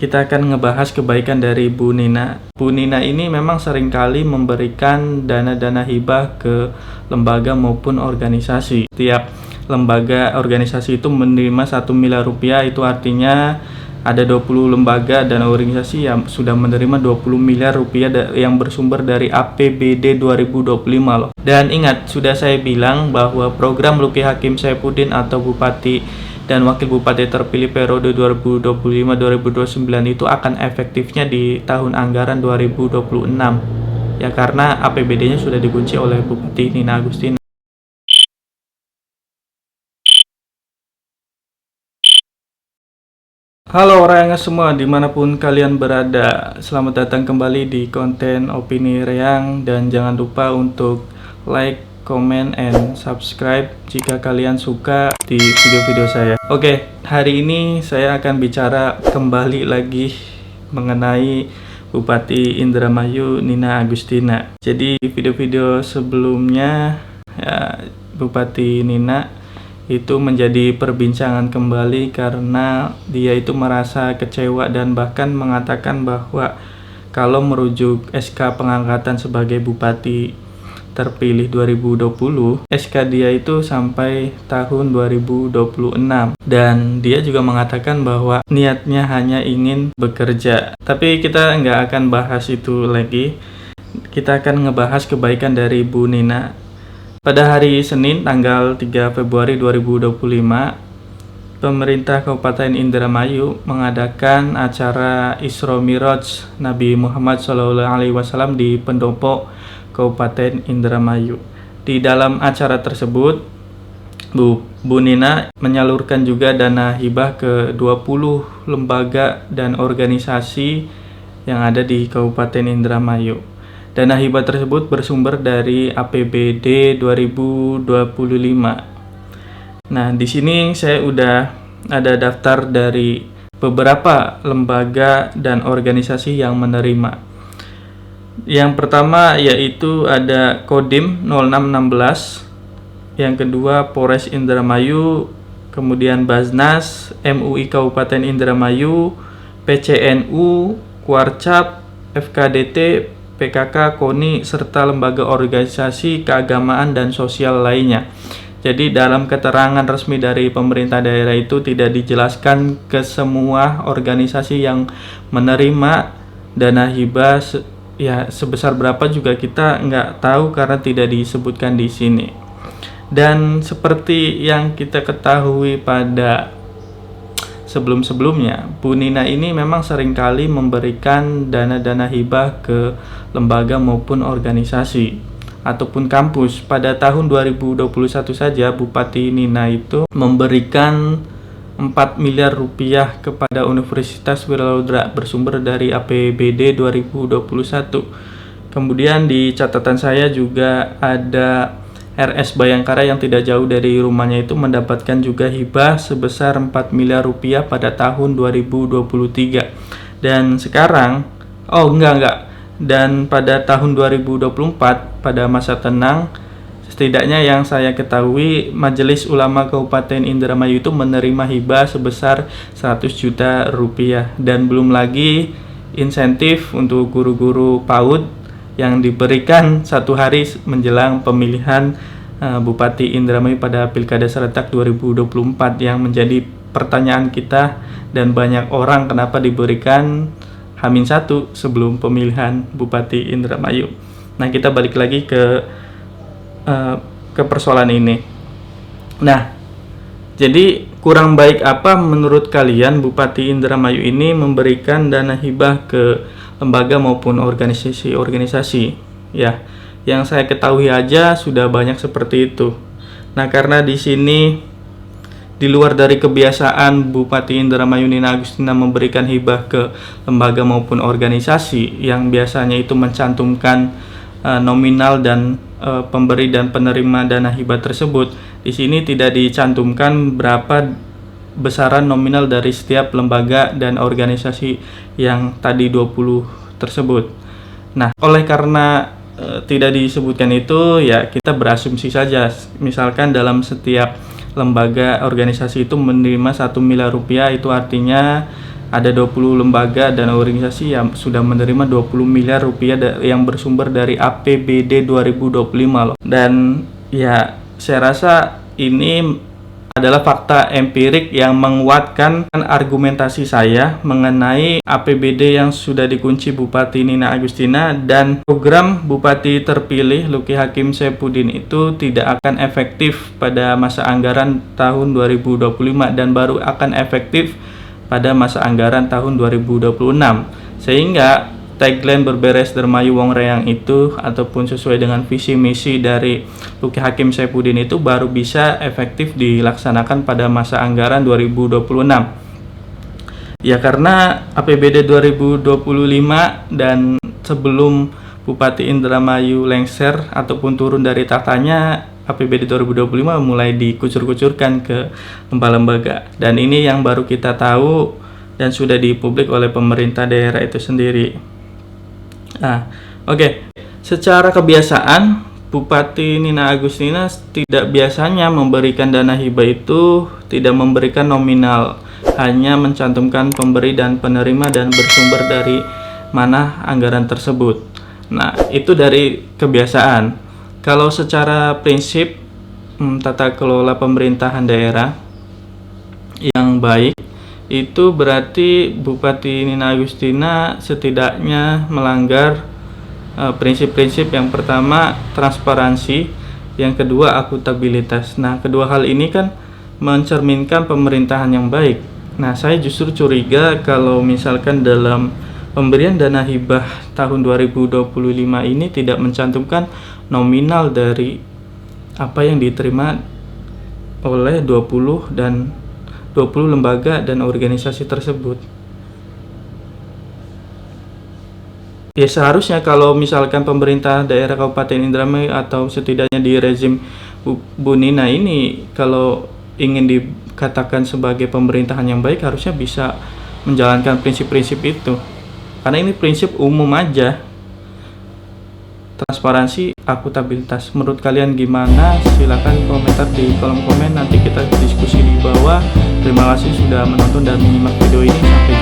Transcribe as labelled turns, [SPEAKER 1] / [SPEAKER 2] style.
[SPEAKER 1] Kita akan ngebahas kebaikan dari Bu Nina. Bu Nina ini memang seringkali memberikan dana-dana hibah ke lembaga maupun organisasi. Tiap lembaga organisasi itu menerima 1 miliar rupiah, itu artinya ada 20 lembaga dan organisasi yang sudah menerima 20 miliar rupiah yang bersumber dari APBD 2025 loh. Dan ingat, sudah saya bilang bahwa program Luki Hakim Saifuddin atau Bupati dan Wakil Bupati terpilih periode 2025-2029 itu akan efektifnya di tahun anggaran 2026. Ya, karena APBD-nya sudah dikunci oleh Bupati Nina Agustina. Halo orangnya semua, dimanapun kalian berada, selamat datang kembali di konten Opini Reang. Dan jangan lupa untuk like, comment, and subscribe jika kalian suka di video-video saya. Oke, hari ini saya akan bicara kembali lagi mengenai Bupati Indramayu Nina Agustina. Jadi di video-video sebelumnya ya, Bupati Nina itu menjadi perbincangan kembali karena dia itu merasa kecewa dan bahkan mengatakan bahwa kalau merujuk SK pengangkatan sebagai Bupati terpilih 2020, SK dia itu sampai tahun 2026, dan dia juga mengatakan bahwa niatnya hanya ingin bekerja. Tapi kita nggak akan bahas itu lagi, kita akan ngebahas kebaikan dari Bu Nina. Pada hari Senin tanggal 3 Februari 2025, pemerintah Kabupaten Indramayu mengadakan acara Isra Miraj Nabi Muhammad SAW di Pendopo Kabupaten Indramayu. Di dalam acara tersebut, Bu Nina menyalurkan juga dana hibah ke 20 lembaga dan organisasi yang ada di Kabupaten Indramayu. Dana hibah tersebut bersumber dari APBD 2025. Nah, di sini saya udah ada daftar dari beberapa lembaga dan organisasi yang menerima. Yang pertama yaitu ada Kodim 0616, yang kedua Polres Indramayu, kemudian Basnas, MUI Kabupaten Indramayu, PCNU, Kuarcap, FKDT, PKK, KONI, serta lembaga organisasi keagamaan dan sosial lainnya. Jadi dalam keterangan resmi dari pemerintah daerah itu tidak dijelaskan ke semua organisasi yang menerima dana hibah ya sebesar berapa juga kita nggak tahu karena tidak disebutkan di sini. Dan seperti yang kita ketahui pada sebelum-sebelumnya, Bu Nina ini memang seringkali memberikan dana-dana hibah ke lembaga maupun organisasi ataupun kampus. Pada tahun 2021 saja Bupati Nina itu memberikan 4 miliar rupiah kepada Universitas Wiralaudra bersumber dari APBD 2021. Kemudian di catatan saya juga ada RS Bayangkara yang tidak jauh dari rumahnya itu mendapatkan juga hibah sebesar 4 miliar rupiah pada tahun 2023. Dan sekarang, dan pada tahun 2024 pada masa tenang, setidaknya yang saya ketahui, Majelis Ulama Kabupaten Indramayu itu menerima hibah sebesar 100 juta rupiah. Dan belum lagi insentif untuk guru-guru PAUD yang diberikan satu hari menjelang pemilihan Bupati Indramayu pada Pilkada Serentak 2024, yang menjadi pertanyaan kita dan banyak orang kenapa diberikan H-1 sebelum pemilihan Bupati Indramayu. Nah, kita balik lagi ke persoalan ini. Nah, jadi kurang baik apa menurut kalian Bupati Indramayu ini memberikan dana hibah ke lembaga maupun organisasi-organisasi? Ya, yang saya ketahui aja sudah banyak seperti itu. Nah, karena di sini di luar dari kebiasaan Bupati Indramayu Nina Agustina memberikan hibah ke lembaga maupun organisasi yang biasanya itu mencantumkan nominal dan pemberi dan penerima dana hibah tersebut, di sini tidak dicantumkan berapa besaran nominal dari setiap lembaga dan organisasi yang tadi 20 tersebut. Nah, oleh karena tidak disebutkan itu, ya kita berasumsi saja. Misalkan dalam setiap lembaga organisasi itu menerima 1 miliar rupiah, itu artinya ada 20 lembaga dan organisasi yang sudah menerima 20 miliar rupiah yang bersumber dari APBD 2025 loh. Dan ya, saya rasa ini adalah fakta empirik yang menguatkan argumentasi saya mengenai APBD yang sudah dikunci Bupati Nina Agustina dan program Bupati terpilih Luki Hakim Saifuddin itu tidak akan efektif pada masa anggaran tahun 2025 dan baru akan efektif pada masa anggaran tahun 2026. Sehingga tagline berberes dermayu wong reyang itu ataupun sesuai dengan visi misi dari Luki Hakim Saifuddin itu baru bisa efektif dilaksanakan pada masa anggaran 2026. Ya, karena APBD 2025 dan sebelum Bupati Indramayu lengser ataupun turun dari tahtanya, APBD 2025 mulai dikucur-kucurkan ke lembaga-lembaga, dan ini yang baru kita tahu dan sudah dipublik oleh pemerintah daerah itu sendiri. Oke. Secara kebiasaan Bupati Nina Agustina tidak biasanya memberikan dana hibah itu tidak memberikan nominal, hanya mencantumkan pemberi dan penerima dan bersumber dari mana anggaran tersebut. Nah, itu dari kebiasaan. Kalau secara prinsip tata kelola pemerintahan daerah yang baik, itu berarti Bupati Nina Agustina setidaknya melanggar prinsip-prinsip yang pertama transparansi, yang kedua akuntabilitas. Nah, kedua hal ini kan mencerminkan pemerintahan yang baik. Nah, saya justru curiga kalau misalkan dalam pemberian dana hibah tahun 2025 ini tidak mencantumkan nominal dari apa yang diterima oleh 20 lembaga dan organisasi tersebut. Ya, seharusnya kalau misalkan pemerintah daerah Kabupaten Indramayu atau setidaknya di rezim Bu Nina ini, kalau ingin dikatakan sebagai pemerintahan yang baik, harusnya bisa menjalankan prinsip-prinsip itu. Karena ini prinsip umum aja. Transparansi, akuntabilitas. Menurut kalian gimana? Silakan komentar di kolom komen, nanti kita diskusi di bawah. Terima kasih sudah menonton dan menyimak video ini. Sampai jumpa.